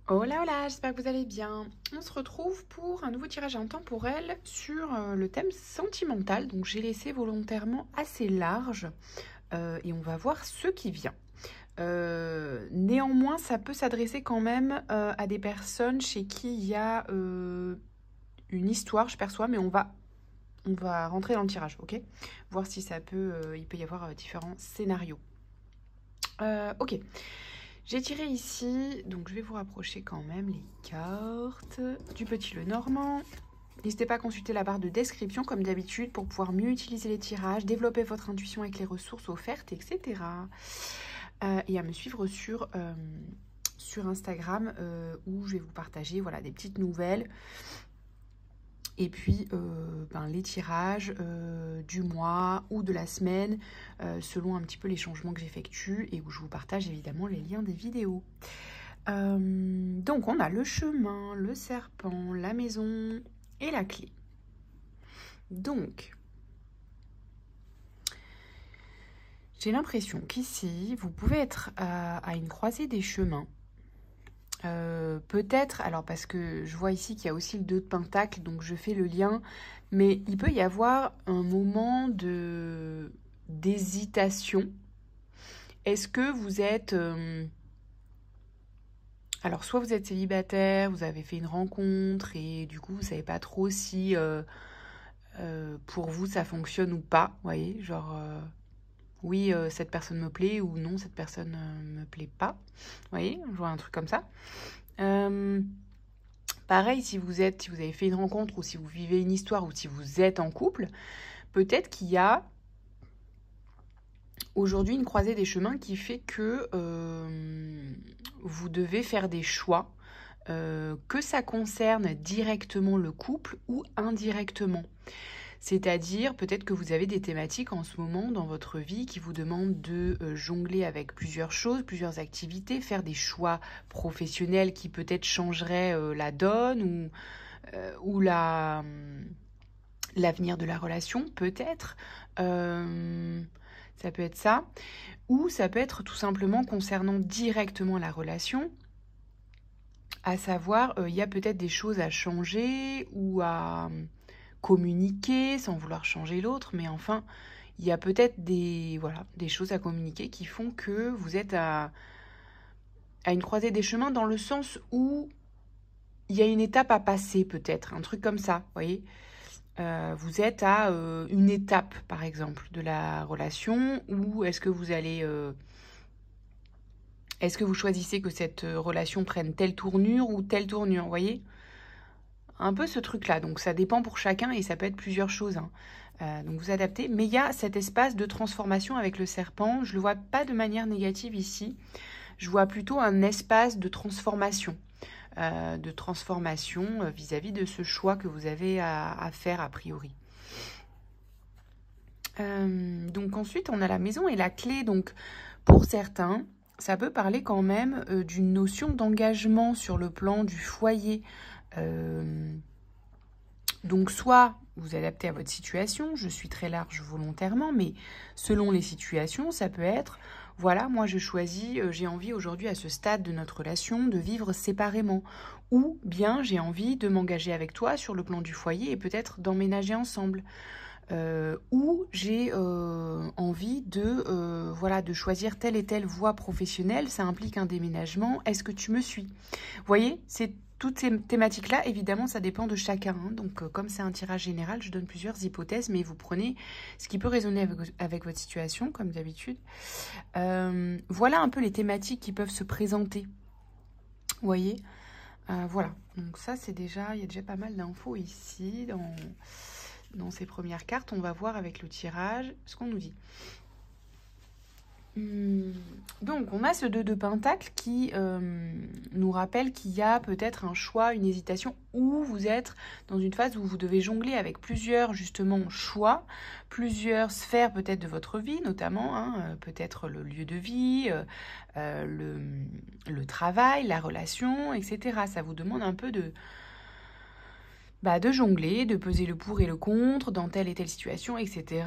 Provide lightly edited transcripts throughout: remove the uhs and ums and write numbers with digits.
Hola, hola, j'espère que vous allez bien. On se retrouve pour un nouveau tirage intemporel sur le thème sentimental. Donc j'ai laissé volontairement assez large et on va voir ce qui vient. Néanmoins, ça peut s'adresser quand même à des personnes chez qui il y a une histoire, je perçois, mais on va rentrer dans le tirage, ok? Voir si ça peut, il peut y avoir différents scénarios. Ok. J'ai tiré ici, donc je vais vous rapprocher quand même les cartes du Petit Lenormand. N'hésitez pas à consulter la barre de description comme d'habitude pour pouvoir mieux utiliser les tirages, développer votre intuition avec les ressources offertes, etc. Et à me suivre sur Instagram où je vais vous partager voilà, des petites nouvelles. Et puis les tirages du mois ou de la semaine, selon un petit peu les changements que j'effectue et où je vous partage évidemment les liens des vidéos. Donc on a le chemin, le serpent, la maison et la clé. Donc, j'ai l'impression qu'ici, vous pouvez être à une croisée des chemins. Peut-être, alors parce que je vois ici qu'il y a aussi le 2 de Pentacle, donc je fais le lien, mais il peut y avoir un moment d'hésitation. Est-ce que vous êtes... alors, soit vous êtes célibataire, vous avez fait une rencontre et du coup, vous savez pas trop si pour vous ça fonctionne ou pas, vous voyez, genre oui, cette personne me plaît ou non, cette personne me plaît pas, vous voyez, je vois un truc comme ça. Pareil, si vous avez fait une rencontre ou si vous vivez une histoire ou si vous êtes en couple, peut-être qu'il y a aujourd'hui une croisée des chemins qui fait que vous devez faire des choix, que ça concerne directement le couple ou indirectement. C'est-à-dire peut-être que vous avez des thématiques en ce moment dans votre vie qui vous demandent de jongler avec plusieurs choses, plusieurs activités, faire des choix professionnels qui peut-être changeraient la donne ou l'avenir de la relation, peut-être. Ça peut être ça. Ou ça peut être tout simplement concernant directement la relation, à savoir, il y a peut-être des choses à changer ou à communiquer sans vouloir changer l'autre, mais enfin, il y a peut-être des choses à communiquer qui font que vous êtes à une croisée des chemins dans le sens où il y a une étape à passer peut-être, un truc comme ça, vous voyez. Vous êtes à une étape, par exemple, de la relation, ou est-ce que vous allez... est-ce que vous choisissez que cette relation prenne telle tournure ou telle tournure, vous voyez? Un peu ce truc-là, donc ça dépend pour chacun et ça peut être plusieurs choses, hein. Donc vous adaptez, mais il y a cet espace de transformation avec le serpent, je le vois pas de manière négative ici, je vois plutôt un espace de transformation vis-à-vis de ce choix que vous avez à faire a priori. Donc ensuite, on a la maison et la clé. Donc pour certains, ça peut parler quand même d'une notion d'engagement sur le plan du foyer. Donc soit vous adaptez à votre situation, je suis très large volontairement, mais selon les situations, ça peut être, voilà, moi je choisis, j'ai envie aujourd'hui à ce stade de notre relation de vivre séparément. Ou bien j'ai envie de m'engager avec toi sur le plan du foyer et peut-être d'emménager ensemble. Ou j'ai envie de choisir telle et telle voie professionnelle, ça implique un déménagement, est-ce que tu me suis? Vous voyez, c'est toutes ces thématiques-là, évidemment, ça dépend de chacun, hein. Donc, comme c'est un tirage général, je donne plusieurs hypothèses, mais vous prenez ce qui peut résonner avec votre situation, comme d'habitude. Voilà un peu les thématiques qui peuvent se présenter. Vous voyez, voilà. Donc ça, il y a déjà pas mal d'infos ici dans ces premières cartes. On va voir avec le tirage ce qu'on nous dit. Donc, on a ce 2 de Pentacle qui nous rappelle qu'il y a peut-être un choix, une hésitation, où vous êtes dans une phase où vous devez jongler avec plusieurs, justement, choix, plusieurs sphères peut-être de votre vie, notamment, hein, peut-être le lieu de vie, le travail, la relation, etc. Ça vous demande un peu de jongler, de peser le pour et le contre dans telle et telle situation, etc.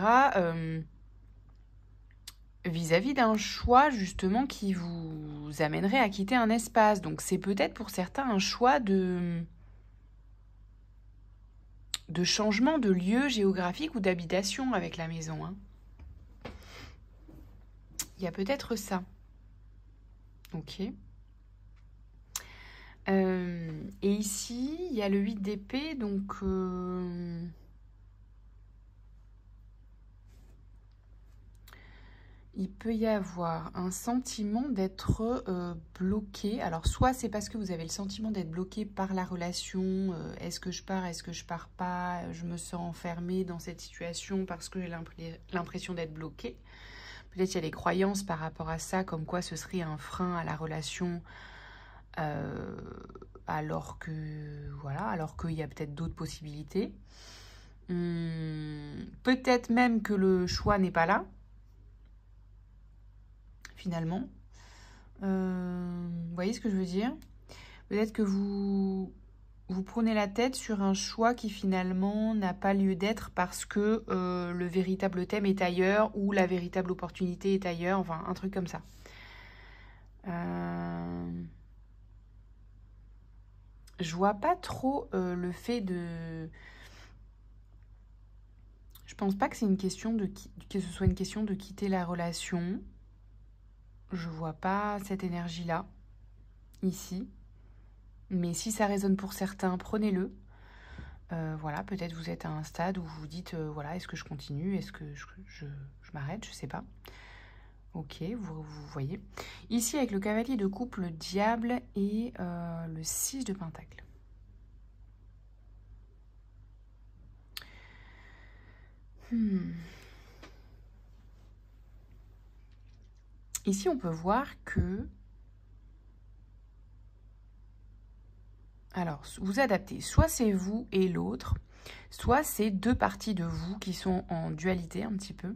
vis-à-vis d'un choix justement qui vous amènerait à quitter un espace. Donc c'est peut-être pour certains un choix de changement de lieu géographique ou d'habitation avec la maison. Hein. Il y a peut-être ça. Ok. Et ici, il y a le 8 d'épée, donc... il peut y avoir un sentiment d'être bloqué. Alors, soit c'est parce que vous avez le sentiment d'être bloqué par la relation. Est-ce que je pars, est-ce que je pars pas? Je me sens enfermée dans cette situation parce que j'ai l'impression d'être bloquée. Peut-être il y a des croyances par rapport à ça, comme quoi ce serait un frein à la relation, alors que voilà, alors qu'il y a peut-être d'autres possibilités. Peut-être même que le choix n'est pas là. Finalement. Vous voyez ce que je veux dire? Peut-être que vous prenez la tête sur un choix qui finalement n'a pas lieu d'être parce que le véritable thème est ailleurs ou la véritable opportunité est ailleurs, enfin un truc comme ça. Je vois pas trop le fait de... Je pense pas que c'est une question que ce soit une question de quitter la relation. Je vois pas cette énergie-là, ici. Mais si ça résonne pour certains, prenez-le. Voilà, peut-être vous êtes à un stade où vous vous dites, voilà, est-ce que je continue? Est-ce que je m'arrête? Je sais pas. Ok, vous voyez. Ici, avec le cavalier de coupe, le diable et le 6 de pentacle. Ici, on peut voir que... Alors, vous adaptez. Soit c'est vous et l'autre, soit c'est deux parties de vous qui sont en dualité un petit peu.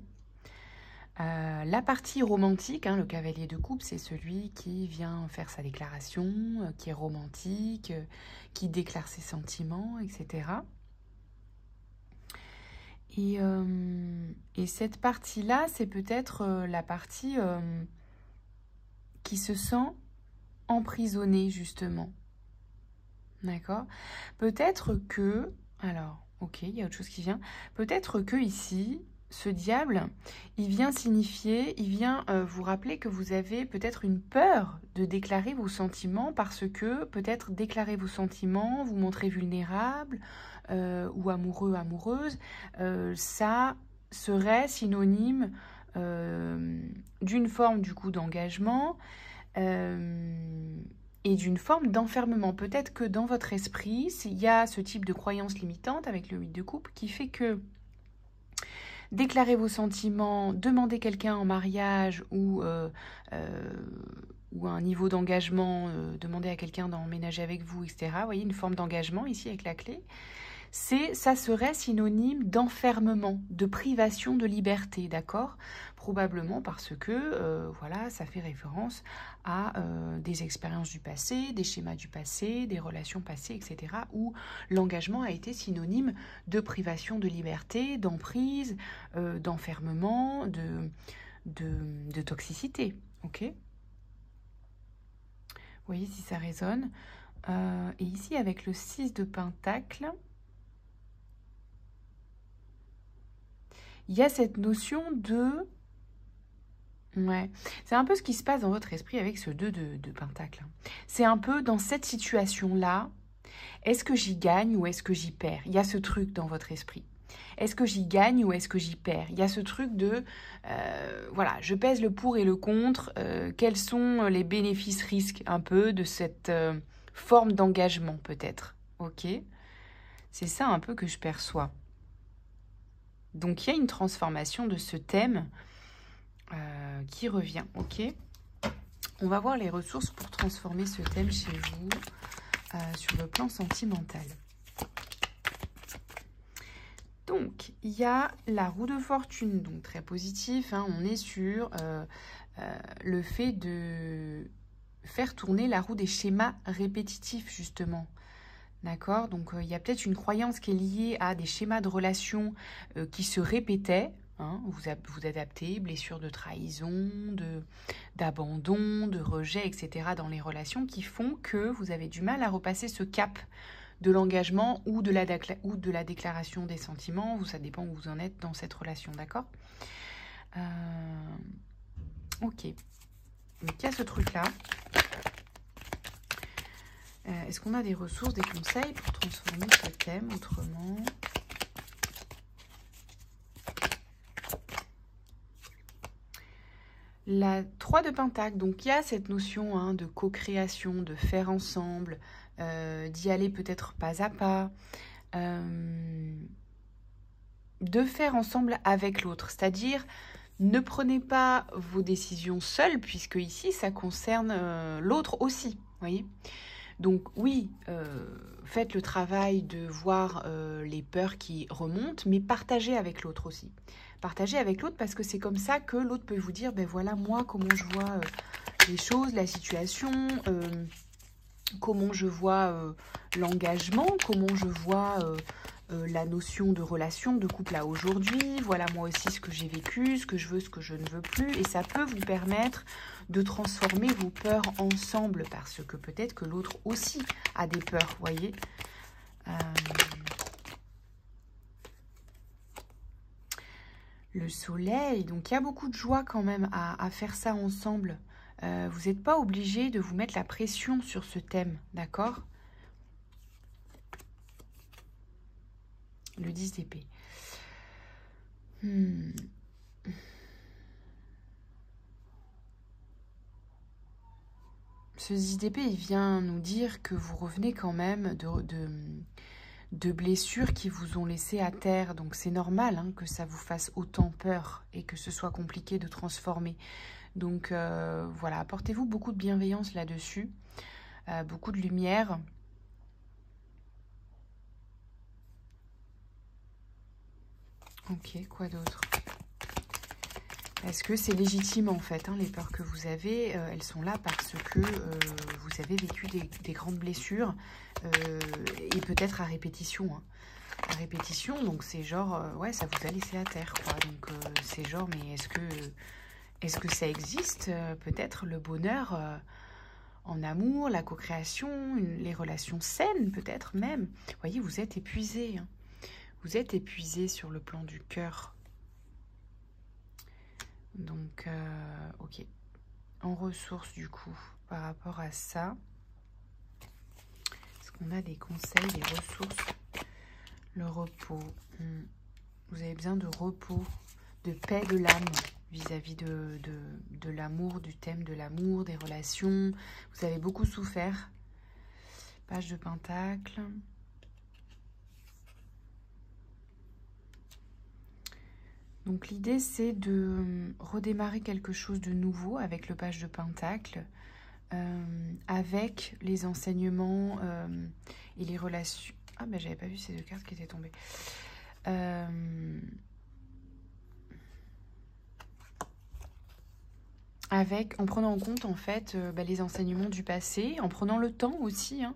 La partie romantique, hein, le cavalier de coupe, c'est celui qui vient faire sa déclaration, qui est romantique, qui déclare ses sentiments, etc. Et cette partie-là, c'est peut-être la partie qui se sent emprisonnée, justement. D'accord? Peut-être que... Alors, ok, il y a autre chose qui vient. Peut-être que ici, ce diable, il vient signifier, il vient vous rappeler que vous avez peut-être une peur de déclarer vos sentiments parce que peut-être déclarer vos sentiments, vous montrer vulnérable ou amoureux, amoureuse, ça serait synonyme d'une forme du coup d'engagement et d'une forme d'enfermement. Peut-être que dans votre esprit, il y a ce type de croyance limitante avec le 8 de coupe qui fait que déclarer vos sentiments, demander quelqu'un en mariage ou un niveau d'engagement, demander à quelqu'un d'emménager avec vous, etc. Vous voyez, une forme d'engagement ici avec la clé. Ça serait synonyme d'enfermement, de privation de liberté, d'accord? Probablement parce que, voilà, ça fait référence à des expériences du passé, des schémas du passé, des relations passées, etc., où l'engagement a été synonyme de privation de liberté, d'emprise, d'enfermement, de toxicité, ok? Vous voyez si ça résonne. Et ici, avec le 6 de pentacle, il y a cette notion de... Ouais, c'est un peu ce qui se passe dans votre esprit avec ce 2 de pentacle. C'est un peu dans cette situation-là, est-ce que j'y gagne ou est-ce que j'y perds? Il y a ce truc dans votre esprit. Est-ce que j'y gagne ou est-ce que j'y perds? Il y a ce truc de, voilà, je pèse le pour et le contre. Quels sont les bénéfices-risques un peu de cette forme d'engagement peut-être? Ok, c'est ça un peu que je perçois. Donc, il y a une transformation de ce thème qui revient, ok? On va voir les ressources pour transformer ce thème chez vous sur le plan sentimental. Donc, il y a la roue de fortune, donc très positif. Hein, on est sur le fait de faire tourner la roue des schémas répétitifs, justement. D'accord? Donc, il y a peut-être une croyance qui est liée à des schémas de relations qui se répétaient. hein, vous adaptez, blessures de trahison, d'abandon, de rejet, etc. dans les relations qui font que vous avez du mal à repasser ce cap de l'engagement ou de la déclaration des sentiments. Ça dépend où vous en êtes dans cette relation, d'accord? Ok. Donc il y a ce truc-là. Est-ce qu'on a des ressources, des conseils pour transformer ce thème autrement? La 3 de Pentacle, donc il y a cette notion hein, de co-création, de faire ensemble, d'y aller peut-être pas à pas, de faire ensemble avec l'autre. C'est-à-dire, ne prenez pas vos décisions seules, puisque ici, ça concerne l'autre aussi, voyez. Donc oui, faites le travail de voir les peurs qui remontent, mais partagez avec l'autre aussi. Partagez avec l'autre parce que c'est comme ça que l'autre peut vous dire, ben voilà moi comment je vois les choses, la situation, comment je vois l'engagement, comment je vois la notion de relation, de couple à aujourd'hui. Voilà moi aussi ce que j'ai vécu, ce que je veux, ce que je ne veux plus. Et ça peut vous permettre de transformer vos peurs ensemble parce que peut-être que l'autre aussi a des peurs, voyez. Le soleil, donc il y a beaucoup de joie quand même à faire ça ensemble. Vous n'êtes pas obligé de vous mettre la pression sur ce thème, d'accord? Le 10 d'épée. Ce 10 d'épée, il vient nous dire que vous revenez quand même de blessures qui vous ont laissé à terre. Donc c'est normal hein, que ça vous fasse autant peur et que ce soit compliqué de transformer. Donc voilà, apportez-vous beaucoup de bienveillance là-dessus, beaucoup de lumière. Ok, quoi d'autre? Parce que c'est légitime en fait, hein, les peurs que vous avez, elles sont là parce que vous avez vécu des grandes blessures et peut-être à répétition. Hein. À répétition, donc c'est genre, ouais, ça vous a laissé à terre, quoi. Donc c'est genre, mais est-ce que ça existe peut-être le bonheur en amour, la co-création, les relations saines peut-être même. Vous voyez, vous êtes épuisé. Hein. Vous êtes épuisé sur le plan du cœur. Donc, ok. En ressources, du coup, par rapport à ça, est-ce qu'on a des conseils, des ressources? Le repos. Vous avez besoin de repos, de paix de l'âme vis-à-vis de l'amour, du thème de l'amour, des relations. Vous avez beaucoup souffert. Page de Pentacle. Donc l'idée, c'est de redémarrer quelque chose de nouveau avec le page de Pentacle, avec les enseignements et les relations. Ah ben j'avais pas vu ces deux cartes qui étaient tombées. En prenant en compte en fait les enseignements du passé, en prenant le temps aussi. Hein,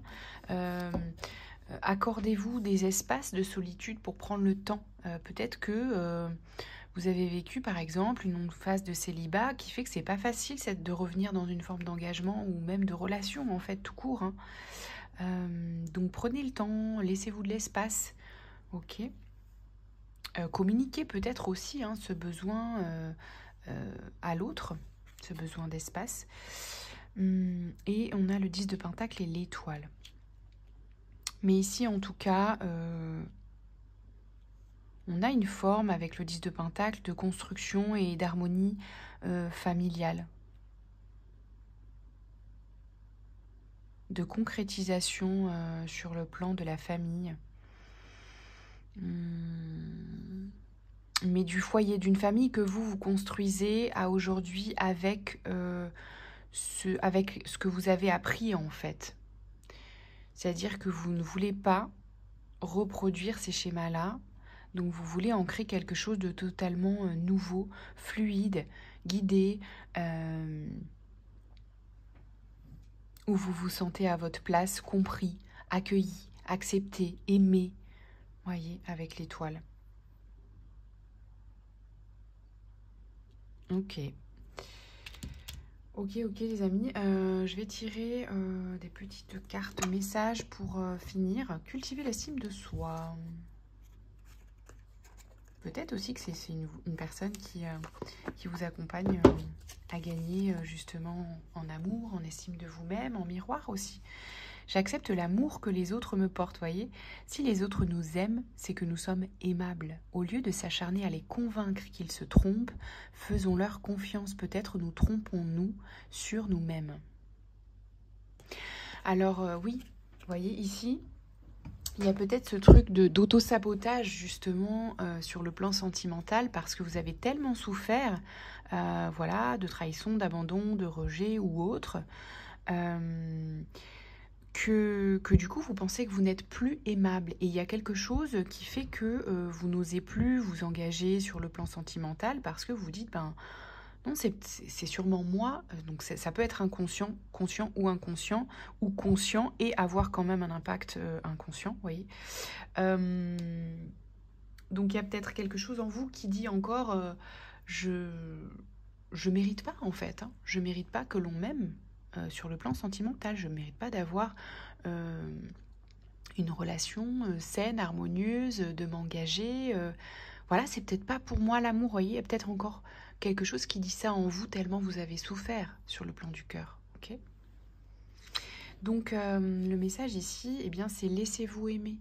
accordez-vous des espaces de solitude pour prendre le temps. Peut-être que vous avez vécu par exemple une phase de célibat qui fait que c'est pas facile de revenir dans une forme d'engagement ou même de relation en fait tout court. Hein. Donc prenez le temps, laissez-vous de l'espace. Ok. Communiquez peut-être aussi hein, ce besoin à l'autre, ce besoin d'espace. Et on a le 10 de Pentacle et l'étoile. Mais ici en tout cas... on a une forme avec le 10 de Pentacle de construction et d'harmonie familiale. De concrétisation sur le plan de la famille. Mais du foyer, d'une famille que vous construisez à aujourd'hui avec ce que vous avez appris en fait. C'est-à-dire que vous ne voulez pas reproduire ces schémas-là. Donc vous voulez en créer quelque chose de totalement nouveau, fluide, guidé, où vous vous sentez à votre place, compris, accueilli, accepté, aimé. Voyez, avec l'étoile. Ok. Ok, les amis. Je vais tirer des petites cartes messages pour finir. Cultiver l'estime de soi. Peut-être aussi que c'est une personne qui vous accompagne à gagner justement en amour, en estime de vous-même, en miroir aussi. J'accepte l'amour que les autres me portent, voyez. Si les autres nous aiment, c'est que nous sommes aimables. Au lieu de s'acharner à les convaincre qu'ils se trompent, faisons-leur confiance. Peut-être nous trompons-nous sur nous-mêmes. Alors oui, vous voyez ici, il y a peut-être ce truc d'auto-sabotage justement sur le plan sentimental parce que vous avez tellement souffert voilà, de trahison, d'abandon, de rejet ou autre. Que du coup, vous pensez que vous n'êtes plus aimable. Et il y a quelque chose qui fait que vous n'osez plus vous engager sur le plan sentimental parce que vous dites, ben non, c'est sûrement moi. Donc ça peut être inconscient, conscient ou inconscient, ou conscient et avoir quand même un impact inconscient, vous voyez. Donc il y a peut-être quelque chose en vous qui dit encore, je mérite pas en fait. Hein. Je mérite pas que l'on m'aime. Sur le plan sentimental, je ne mérite pas d'avoir une relation saine, harmonieuse, de m'engager. Voilà, c'est peut-être pas pour moi l'amour, voyez, il y a peut-être encore quelque chose qui dit ça en vous tellement vous avez souffert sur le plan du cœur. Ok. Donc le message ici, eh bien, c'est laissez-vous aimer.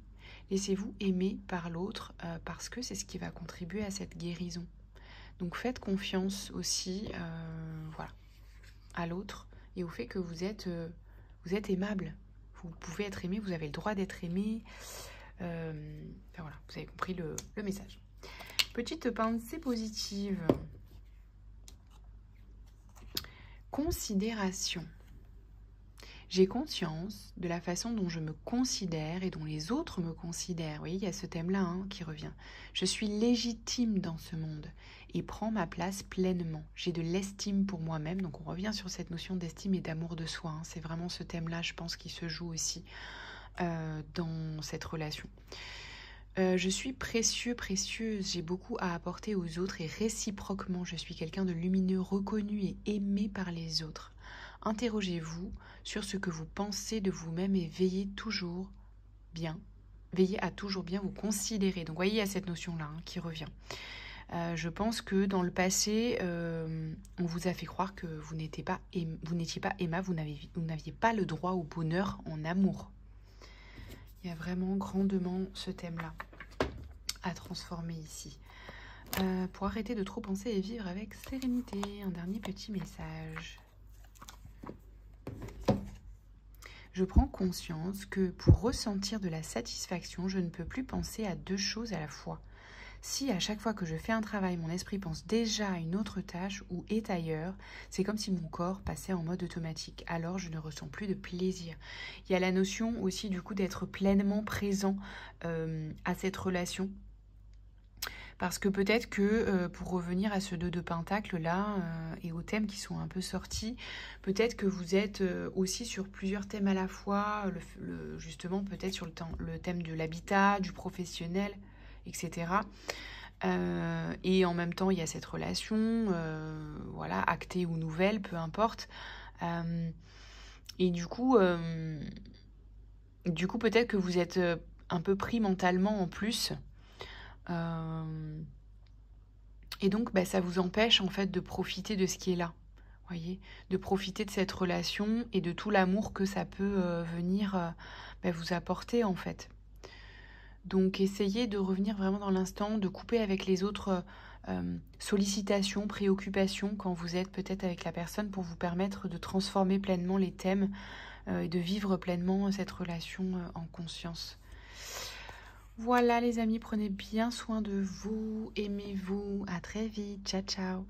Laissez-vous aimer par l'autre parce que c'est ce qui va contribuer à cette guérison. Donc faites confiance aussi voilà, à l'autre et au fait que vous êtes aimable. Vous pouvez être aimé, vous avez le droit d'être aimé. Enfin, voilà, vous avez compris le message. Petite pensée positive. Considération. J'ai conscience de la façon dont je me considère et dont les autres me considèrent. Vous voyez, il y a ce thème-là hein, qui revient. Je suis légitime dans ce monde et prends ma place pleinement. J'ai de l'estime pour moi-même. Donc on revient sur cette notion d'estime et d'amour de soi. Hein. C'est vraiment ce thème-là, je pense, qui se joue aussi dans cette relation. Je suis précieux, précieuse. J'ai beaucoup à apporter aux autres et réciproquement, je suis quelqu'un de lumineux, reconnu et aimé par les autres. Interrogez-vous sur ce que vous pensez de vous-même et veillez à toujours bien vous considérer. Donc, voyez, il y a cette notion-là hein, qui revient. Je pense que dans le passé, on vous a fait croire que vous n'étiez pas aimable, vous n'aviez pas le droit au bonheur en amour. Il y a vraiment grandement ce thème-là à transformer ici. Pour arrêter de trop penser et vivre avec sérénité, un dernier petit message. Je prends conscience que pour ressentir de la satisfaction, je ne peux plus penser à deux choses à la fois. Si à chaque fois que je fais un travail, mon esprit pense déjà à une autre tâche ou est ailleurs, c'est comme si mon corps passait en mode automatique. Alors je ne ressens plus de plaisir. Il y a la notion aussi du coup d'être pleinement présent à cette relation. Parce que peut-être que, pour revenir à ce 2 de Pentacle là, et aux thèmes qui sont un peu sortis, peut-être que vous êtes aussi sur plusieurs thèmes à la fois, justement peut-être sur le thème de l'habitat, du professionnel, etc. Et en même temps, il y a cette relation, voilà, actée ou nouvelle, peu importe. Et du coup peut-être que vous êtes un peu pris mentalement en plus. Et donc, bah, ça vous empêche en fait de profiter de ce qui est là, voyez, de profiter de cette relation et de tout l'amour que ça peut venir vous apporter en fait. Donc, essayez de revenir vraiment dans l'instant, de couper avec les autres sollicitations, préoccupations quand vous êtes peut-être avec la personne pour vous permettre de transformer pleinement les thèmes et de vivre pleinement cette relation en conscience. Voilà les amis, prenez bien soin de vous, aimez-vous, à très vite, ciao ciao.